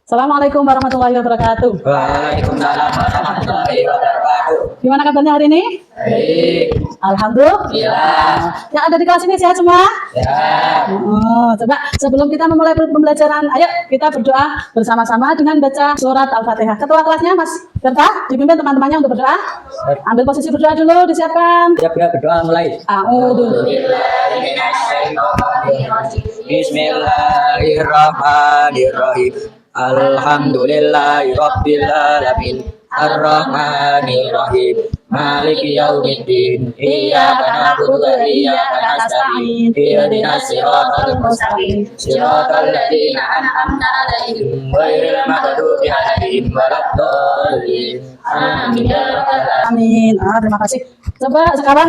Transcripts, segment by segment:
Assalamualaikum warahmatullahi wabarakatuh. Waalaikumsalam warahmatullahi wabarakatuh. Gimana kabarnya hari ini? Baik. Alhamdulillah. Yang ada di kelas ini sehat semua? Ya. Coba sebelum kita memulai pembelajaran, ayo kita berdoa bersama-sama dengan baca surat Al-Fatihah. Ketua kelasnya Mas Gerta dipimpin teman-temannya untuk berdoa. Ambil posisi berdoa dulu, disiapkan. Siap ya, berdoa mulai. Bismillahirrahmanirrahim. Alhamdulillahirabbil alamin. Ar-Rahmanir-Rahim. Maliki yaumiddin. Iyyaka na'budu wa iyyaka nasta'in. Ihdinas siratal mustaqim. Siratal ladzina an'amta 'alaihim ghairil maghdubi 'alaihim waladdallin. Amin ya rabbal alamin. Amin. Terima kasih. Coba sekarang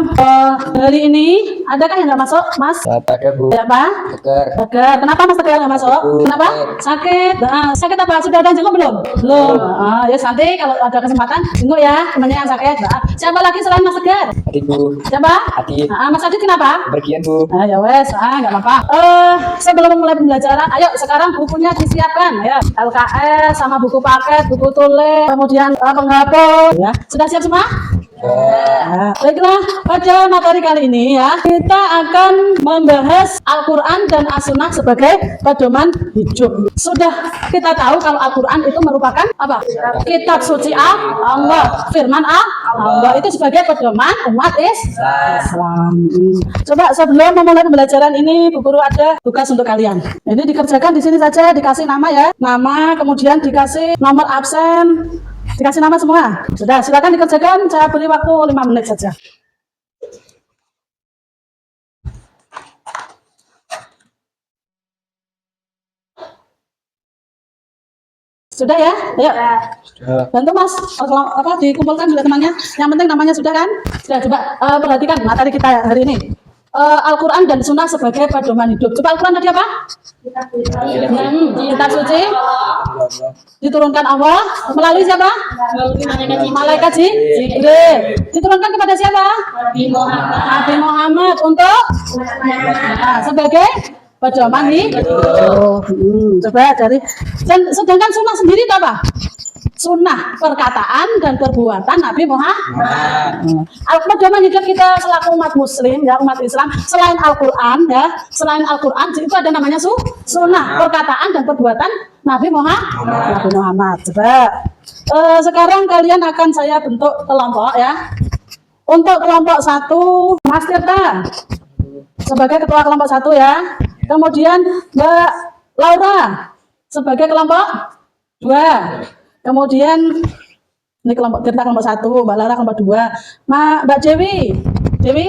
hari ini adakah yang nggak masuk, Mas? Pada Bu. Ya, Pak? Tegar. Tegar. Kenapa Mas Tegar nggak masuk? Kenapa? Sakit. Nah, sakit apa? Sudah ada jenguk belum? Belum. Ya nanti kalau ada kesempatan jenguk ya temannya yang sakit. Nah, siapa lagi selain Mas Tegar? Adik Bu. Siapa? Adit. Mas Adit kenapa? Bergian Bu. Ya wes, nggak apa-apa. Sebelum memulai pembelajaran, ayo sekarang bukunya disiapkan ya. LKS sama buku paket, buku tulis, kemudian penghapus. Ya, sudah siap semua? Ya. Baiklah, pada materi kali ini ya, kita akan membahas Al-Quran dan As-Sunnah sebagai pedoman hidup. Sudah kita tahu kalau Al-Quran itu merupakan apa? Kitab suci Allah, firman Allah itu sebagai pedoman umat Islam. Coba sebelum memulai pembelajaran ini, Bu Guru ada tugas untuk kalian. Ini dikerjakan di sini saja, dikasih nama ya, nama, kemudian dikasih nomor absen. Dikasih nama semua. Sudah, silakan dikerjakan. Saya beri waktu 5 menit saja. Sudah ya? Ayo. Bantu Mas. Dikumpulkan juga temannya. Yang penting namanya sudah kan? Sudah, coba perhatikan materi kita hari ini. Al-Quran dan Sunnah sebagai pedoman hidup. Coba Al-Quran tadi apa? Kitab suci diturunkan Allah melalui siapa? Malaikat Jibril. Diturunkan kepada siapa? Nabi Muhammad untuk sebagai pedoman hidup. Coba dari sedangkan Sunnah sendiri itu apa? Sunnah perkataan dan perbuatan Nabi Muhammad. Pedoman hidup kita selaku umat Muslim ya, umat Islam, selain Al-Quran ya, selain Al-Quran itu ada namanya sunnah perkataan dan perbuatan Nabi Muhammad. Coba sekarang kalian akan saya bentuk kelompok ya. Untuk kelompok 1 Mas Tirta sebagai ketua kelompok 1 ya. Kemudian Mbak Laura sebagai kelompok 2. Kemudian ini kelompok Tirta kelompok 1, Mbak Lara kelompok 2, Mbak Dewi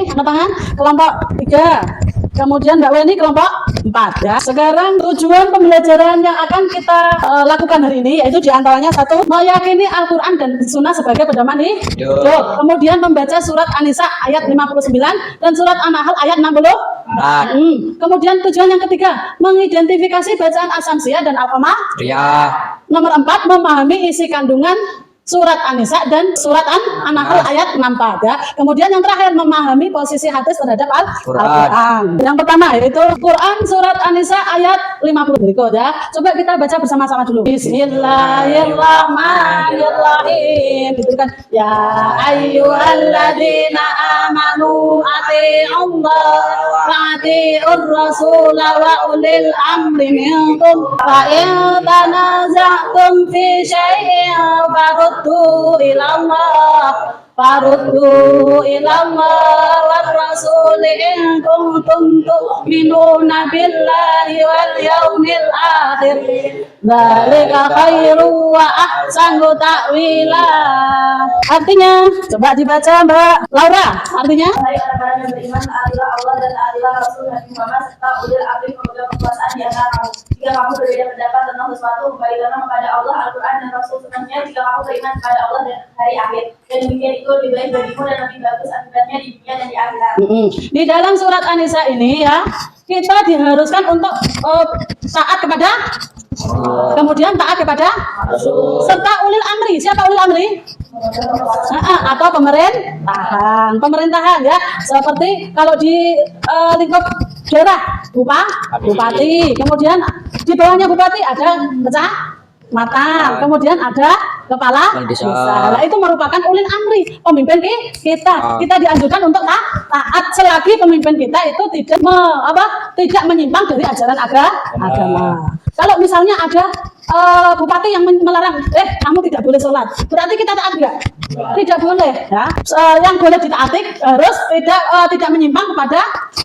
angkat tangan kelompok 3, kemudian Mbak Weni kelompok 4 ya. Sekarang tujuan pembelajaran yang akan kita lakukan hari ini yaitu diantaranya 1, meyakini Al-Quran dan Sunnah sebagai pedoman hidup. Kemudian membaca surat An-Nisa ayat 59 dan surat An-Nahl ayat 60. Kemudian tujuan yang ketiga, mengidentifikasi bacaan As-Samsiyah dan Al-Qamariyah. Nomor 4, memahami isi kandungan surat An-Nisa dan surat An-Nahl ayat 64 ya. Kemudian yang terakhir, memahami posisi hadis terhadap Al-Quran. Yang pertama yaitu Quran surat An-Nisa ayat 50 berikut ya. Coba kita baca bersama-sama dulu. Bismillahirrahmanirrahim. Itu kan ya ayyuhalladzina amanu ati'ullaha wa ati'ur rasul wa ulil amri minkum fa in tanaza'tum fi syai'in faruddu ilallah war rasul in kuntum tu'minuna billahi wal yaumil akhir dzalika khairu wa ahsanu ta'wila. Artinya coba dibaca Mbak Laura. Artinya beriman Allah dan Rasul Nabi Muhammad serta ulil amri pemegang kekuasaan di antara kamu. Jika kamu berbeda pendapat tentang sesuatu, kembalilah kepada Allah, Al-Quran dan Rasul sebenarnya. Jika kamu beriman kepada Allah dan hari akhir, dan demikian itu lebih baik bagimu dan lebih bagus akibatnya di dunia dan di akhirat. Di dalam surat An-Nisa ini ya, kita diharuskan untuk taat kepada kemudian taat kepada serta ulil amri. Siapa ulil amri? Atau pemerintahan ya, seperti kalau di lingkup daerah bupati, kemudian di bawahnya bupati ada matang. Kemudian ada kepala desa. Nah, itu merupakan ulil amri, pemimpin kita. Kita dianjurkan untuk taat selagi pemimpin kita itu tidak menyimpang dari ajaran agama. Kalau misalnya ada bupati yang melarang, kamu tidak boleh sholat, berarti kita taat enggak? Tidak boleh. Ya. Yang boleh ditaati harus tidak menyimpang kepada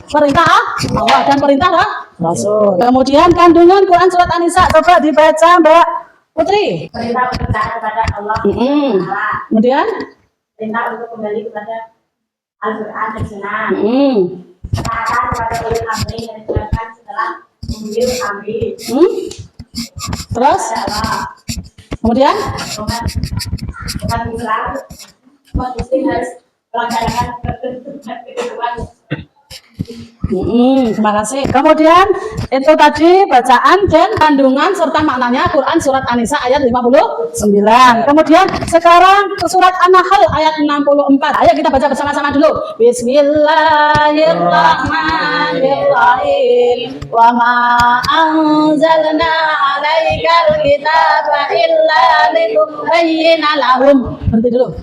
perintah Allah dan perintah Rasul. Kemudian kandungan Quran surat An-Nisa, coba dibaca Mbak Putri. Perintah kepada Allah. Kemudian Perintah untuk kembali kepada Al-Quran dan Sunnah. Ketaatan kepada ulil amri yang dijelaskan setelah ulil amri. Terus kemudian Umat Islam, umat Muslim harus melaksanakan ketentuan. Terima kasih. Kemudian itu tadi bacaan dan kandungan serta maknanya Quran surat An-Nisa ayat 59. Kemudian sekarang ke surat An-Nahl ayat 64. Ayo kita baca bersama-sama dulu. Bismillahirrahmanirrahim. Wa ma anzalna 'alaikal kitaba illa litubayyana lahum. Berhenti dulu.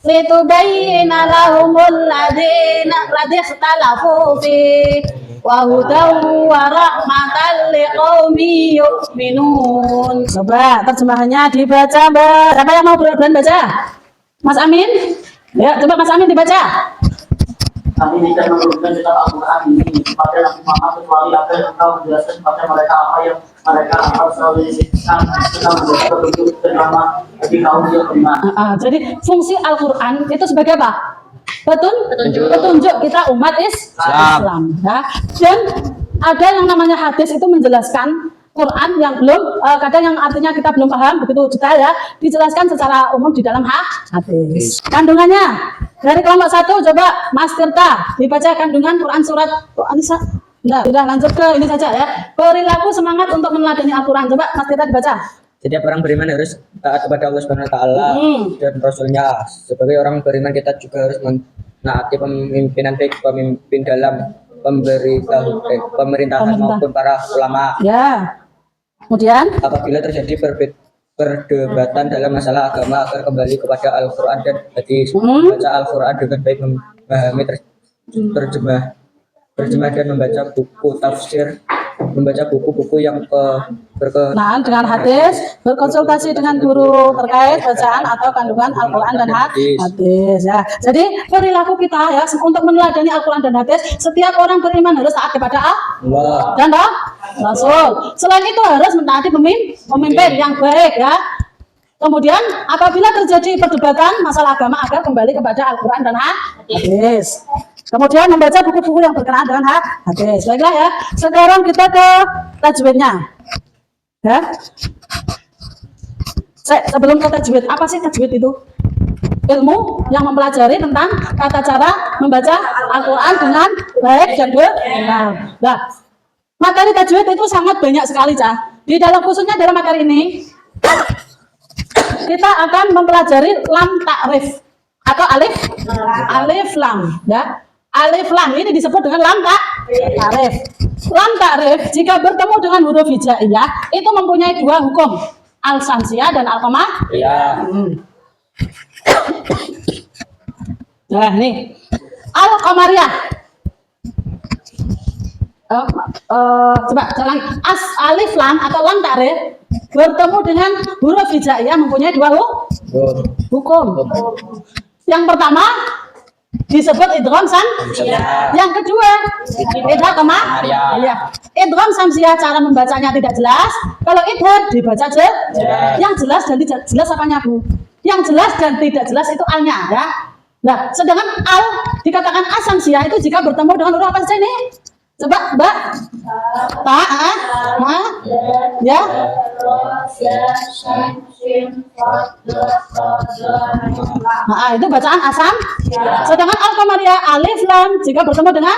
Litubayyana lahumul ladzina ikhtalafu fi wa hudaw wa rahmatan liqaumin yu'minun. Coba terjemahannya dibaca, Mbak. Siapa yang mau berani baca? Mas Amin? Ya, coba Mas Amin dibaca. Kami tidak menurunkan kitab Al-Quran ini kepada Nabi Muhammad kecuali agar engkau menjelaskan kepada mereka apa yang mereka akan selalu sedang menjadi petunjuk terutama bagi kaum yang beriman. Jadi fungsi Al-Quran itu sebagai apa? Petunjuk kita umat Islam. Ya. Dan ada yang namanya hadis itu menjelaskan Quran yang belum, kadang yang artinya kita belum paham begitu detail ya, dijelaskan secara umum di dalam hadis. Kandungannya dari kelompok 1 coba Mas Tirta dibaca kandungan Quran surat An-Nisa. Sudah lanjut ke ini saja ya. Perilaku semangat untuk meneladani Al-Quran. Coba Mas Tirta dibaca. Setiap orang beriman harus taat kepada Allah Subhanahu wa taala dan Rasulnya. Sebagai orang beriman kita juga harus menaati pemimpin dalam pemerintahan maupun para ulama. Ya. Kemudian apabila terjadi perdebatan dalam masalah agama agar kembali kepada Al-Quran dan hadis. Membaca Al-Quran dengan baik, memahami terjemah dan membaca buku tafsir, membaca buku-buku yang berkenaan dengan hadis, berkonsultasi dengan guru terkait bacaan atau kandungan Al-Quran dan hadis. Ya. Jadi perilaku kita ya untuk meneladani Al-Quran dan hadis, setiap orang beriman harus taat kepada Allah dan Rasul. Selain itu harus mentaati pemimpin yang baik ya. Kemudian apabila terjadi perdebatan masalah agama agar kembali kepada Al-Quran dan hadis. Kemudian membaca buku-buku yang berkenaan dengan hadis. Baiklah ya. Sekarang kita ke tajwidnya. Ya. Sebelum ke tajwid, apa sih tajwid itu? Ilmu yang mempelajari tentang tata cara membaca Al-Quran dengan baik dan benar. Nah, materi tajwid itu sangat banyak sekali, Cah. Di dalam khususnya dalam materi ini kita akan mempelajari lam ta'rif atau alif lam ya. Alif lam ini disebut dengan lam ta'rif. Lam ta'rif jika bertemu dengan huruf hijaiyah itu mempunyai dua hukum, al-samsiyah dan al-qamariyah. Nah, nih. Al-qamariyah. Coba jalan alif lam atau lam ta'rif bertemu dengan huruf hijaiyah mempunyai dua hukum. Yang pertama disebut idgham samsiyah. Yang kedua idgham qamariyah. Idgham samsiyah cara membacanya tidak jelas. Kalau idgham dibaca jelas. Yang jelas dan tidak jelas apanya, Bu? Yang jelas dan tidak jelas itu alnya ya. Nah, sedangkan al dikatakan asamsiyah itu jika bertemu dengan huruf apa saja ini? Coba Mbak. Ya. Nah, itu bacaan asam. Sedangkan al-qamariyah alif lam jika bertemu dengan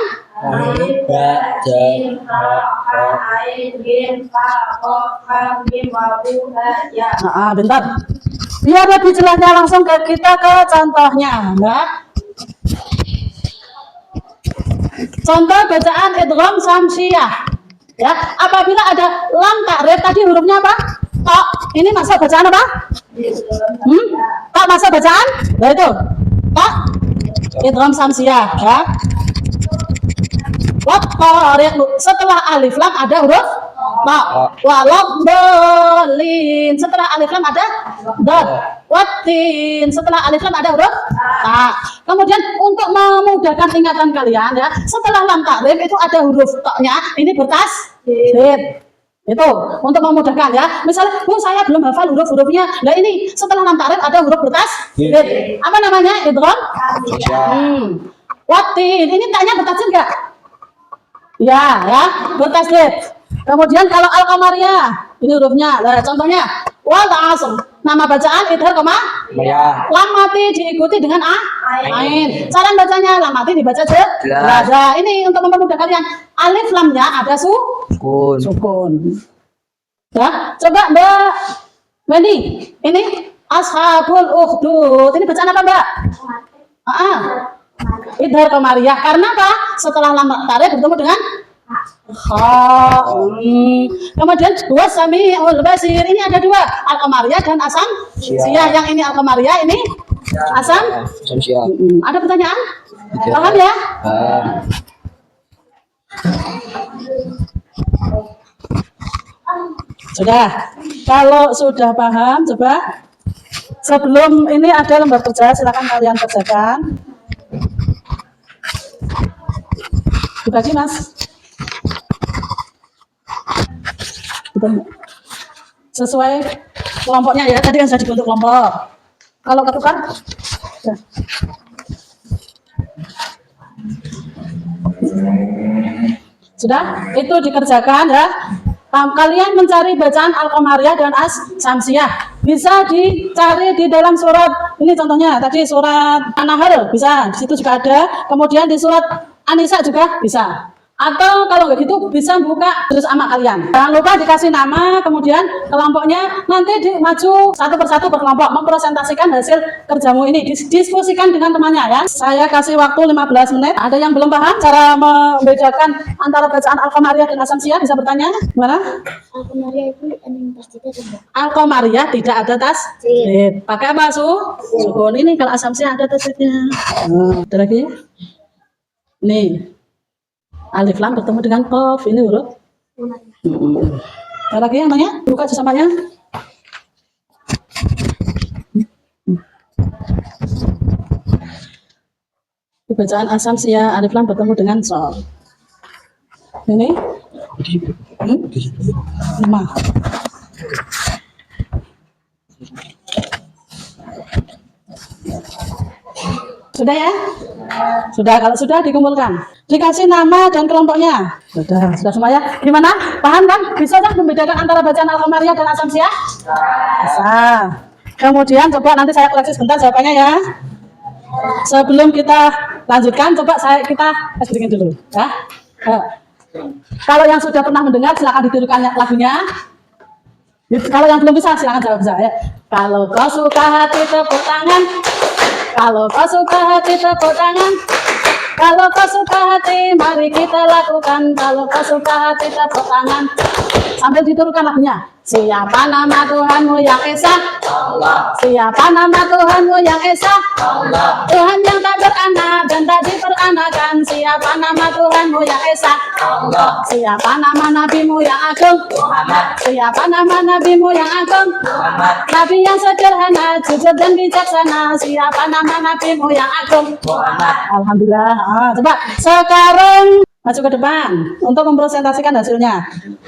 bentar. Biar lebih jelasnya langsung kita ke contohnya, ya. Contoh bacaan idgham samsiyah. Ya, apabila ada lam ta'rif tadi hurufnya apa? Tok, ini masuk bacaan apa? Tok masuk bacaan? Nah itu. Tok. Idgham samsiah ya. Setelah alif lam ada huruf ta. Walad-dallin. Setelah alif lam ada dot. Watin. Setelah alif lam ada huruf ta. Kemudian untuk memudahkan ingatan kalian ya, setelah lam ta'rif itu ada huruf ta-nya, ini bertasdid. Itu untuk memudahkan ya. Misalnya, Bu, saya belum hafal huruf-hurufnya. Nah ini setelah lam ta'rif ada huruf bertasdid. Apa namanya? Idgham. Watin. Ini tak-nya bertasdid enggak? Ya, bertasdid. Kemudian kalau al-qamariyah, ini hurufnya. Nah, contohnya wal asr. Nama bacaan idhar lam mati diikuti dengan ain. Cara bacanya lam mati dibaca jelas. Nah, ini untuk mempermudah kalian. Alif lamnya ada sukun. Ya, coba Mbak Wendy. Ini ashabul ukhdud. Ini bacaan apa, Mbak? Idhar qamariyah. Karena apa? Setelah lam ta'rif bertemu dengan kemudian dua samiul basir. Ini ada dua, al-qamariyah dan asam siyah. Yang ini al-qamariyah, ini asam siyah. Ada pertanyaan? Paham ya? Sudah. Kalau sudah paham, coba sebelum ini ada lembar kerja, silakan kalian kerjakan. Dibagi, Mas. Sesuai kelompoknya ya, tadi kan sudah dibentuk kelompok. Kalau ketukar sudah, itu dikerjakan ya. Kalian mencari bacaan al-qamariyah dan as-samsiyah. Bisa dicari di dalam surat, ini contohnya tadi surat An-Nahl bisa, di situ juga ada. Kemudian di surat An-Nisa juga bisa. Atau kalau nggak gitu bisa buka terus ama kalian. Jangan lupa dikasih nama, kemudian kelompoknya nanti maju satu persatu berkelompok mempresentasikan hasil kerjamu ini, diskusikan dengan temannya ya. Saya kasih waktu 15 menit. Ada yang belum paham cara membedakan antara bacaan al-qamariyah dan asam-siyah, bisa bertanya? Gimana? Al-qamariyah itu ada yang tasdid enggak? Al-qamariyah tidak ada tasdid. Pakai apa, sukun. Ini kalau asam-siyah ada tasdidnya. Ada lagi? Nih. Alif lam bertemu dengan qaf, ini huruf. Ada lagi yang tanya? Buka sesamanya. Bacaan asam siyah alif lam bertemu dengan shad. Ini 5. Sudah ya? Sudah, kalau sudah dikumpulkan. Dikasih nama dan kelompoknya. Sudah semuanya. Gimana? Paham kan? Bisa kan membedakan antara bacaan al-qamariyah dan asam siyah? Bisa. Kemudian coba nanti saya koreksi sebentar jawabannya ya. Sebelum kita lanjutkan, coba kita bikin dulu ya. Kalau yang sudah pernah mendengar silakan ditirukan lagunya. Kalau yang belum bisa silakan jawab saya. Kalau kau suka hati tepuk tangan. Kalau kau suka hati tepuk tangan. Kalau kau suka hati mari kita lakukan. Kalau kau suka hati tepuk tangan. Sambil diturunkan lagunya. Siapa nama Tuhanmu yang Esa? Allah. Siapa nama Tuhanmu yang Esa? Allah. Tuhan yang tak beranak dan tak diperanakan. Siapa nama Tuhanmu yang Esa? Allah. Siapa nama nabimu yang agung? Muhammad. Siapa nama nabimu yang agung? Muhammad. Nabi yang sederhana, jujur dan bijaksana. Siapa nama nabimu yang agung? Muhammad. Alhamdulillah. Coba sekarang maju ke depan untuk mempresentasikan hasilnya.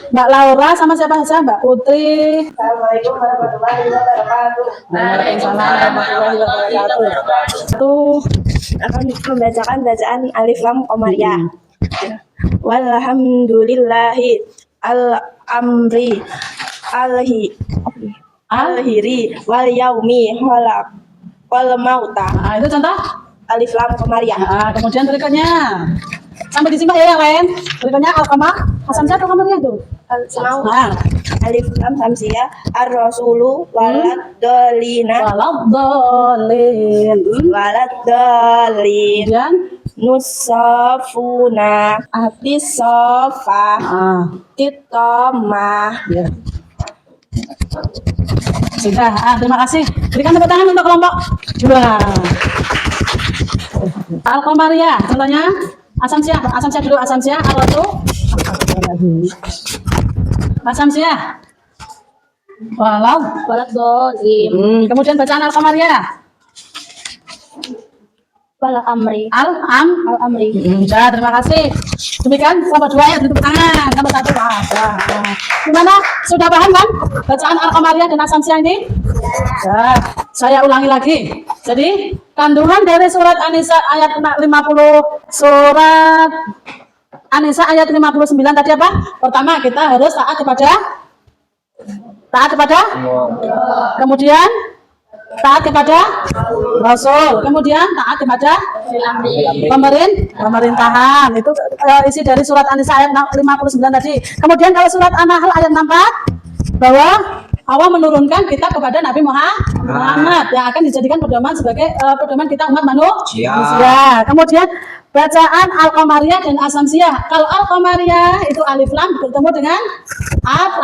Mbak Laura sama siapa saja? Mbak Putri. Assalamualaikum warahmatullahi wabarakatuh. Waalaikumsalam warahmatullahi wabarakatuh. Akan membacakan bacaan alif lam qamariyah. Walhamdulillahi al-amri al-hiri wal yaumi wal mauta. Itu contoh Alif lam qamariyah. kemudian berikutnya sampai disimak ya yang lain. Berikutnya al-qamar, asam siyah atau qamariyah tuh? Alif lam samsiyah ar-rasulu walad dolina walad dolin Kemudian nusafuna atis sofa titomah ya. Sudah, terima kasih. Berikan tepuk tangan untuk kelompok 2. Al-Qomaria, contohnya Asamsiah dulu, Asamsiah, Al-Watu, Asamsiah, walau, kemudian bacaan Al-Qomaria, Al-Amri. Al-Amri. Ya, terima kasih. Demikian kelompok 2 ya, tepuk tangan. Kelompok 1 gimana? Sudah paham kan bacaan Al-Qomaria dan Asamsiah ini? Ya, saya ulangi lagi. Jadi, kandungan dari surat An-Nisa ayat 50, surat An-Nisa ayat 59 tadi apa? Pertama, kita harus taat kepada kemudian taat kepada Rasul, kemudian taat kepada pemerintahan. Itu isi dari surat An-Nisa ayat 59 tadi. Kemudian kalau surat An-Nahl ayat 64 bahwa Allah menurunkan kita kepada Nabi Muhammad yang akan dijadikan pedoman sebagai pedoman kita umat manusia. Kemudian bacaan Al-Qomariyah dan Asamsiah. Kalau Al-Qomariyah itu alif lam bertemu dengan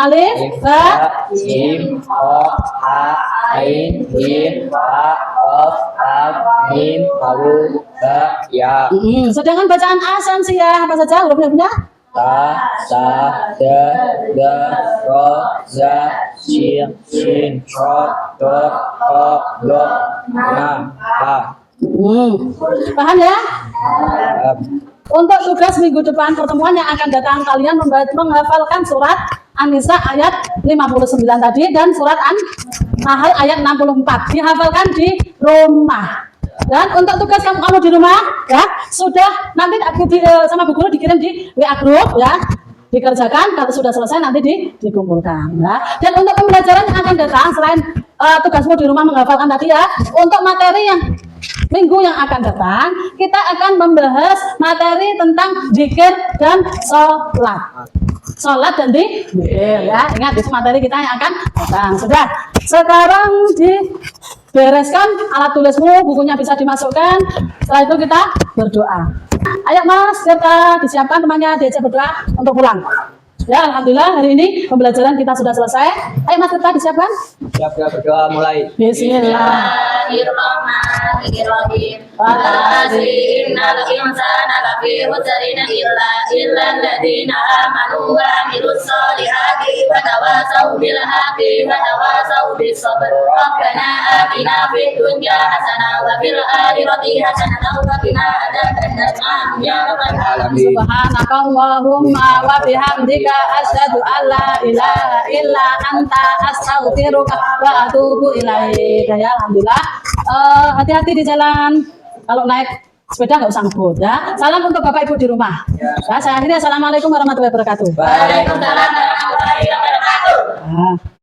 alif ba Mim, Ha, Ain, Mim, Fa, Qaf, Kaf, Mim, Wawu, Ba, Ya. Sedangkan bacaan Asamsiah apa saja hurufnya? Ta, Sa, Da, Da, Ro, Za, Shin, Shin, Sho, Do, Ko, Do, Na, Ha. Paham ya? Untuk tugas minggu depan pertemuan yang akan datang, kalian menghafalkan surat An-Nisa ayat 59 tadi dan surat An-Nahl ayat 64. Dihafalkan di rumah. Dan untuk tugas kamu di rumah ya sudah nanti sama Bu Guru dikirim di WA group ya. Dikerjakan, kalau sudah selesai nanti dikumpulkan ya. Dan untuk pembelajaran yang akan datang selain tugasmu di rumah menghafalkan tadi ya, untuk materi yang minggu yang akan datang kita akan membahas materi tentang zikir dan sholat dan zikir ya. Ingat itu materi kita yang akan datang. Sudah, sekarang dibereskan alat tulismu, bukunya bisa dimasukkan. Setelah itu kita berdoa. Ayo Mas, kita disiapkan temannya diajak berdoa untuk pulang. Ya, alhamdulillah hari ini pembelajaran kita sudah selesai. Ayo Mas, kita disiapkan. Siap, berdoa mulai. Bismillahirrahmanirrahim. Walazim innal insana lafi khusrin illa alladziina amanu wa amilus solihati wa tawassaw bil haqqi wa tawassaw bis sabr. Rabbana atina fid dunya hasanah wa fil akhirati hasanah wa qina adzabannar. Ya rabbal alamin. Subhanakallahumma wa bihamdika asyhadu an la ilaha illa anta astaghfiruka wa atubu ilaik. Ya, alhamdulillah. Hati-hati di jalan. Kalau naik sepeda nggak usah ngebut ya. Salam untuk Bapak Ibu di rumah. Ya, saya akhiri. Assalamualaikum warahmatullahi wabarakatuh. Waalaikumsalam warahmatullahi wabarakatuh.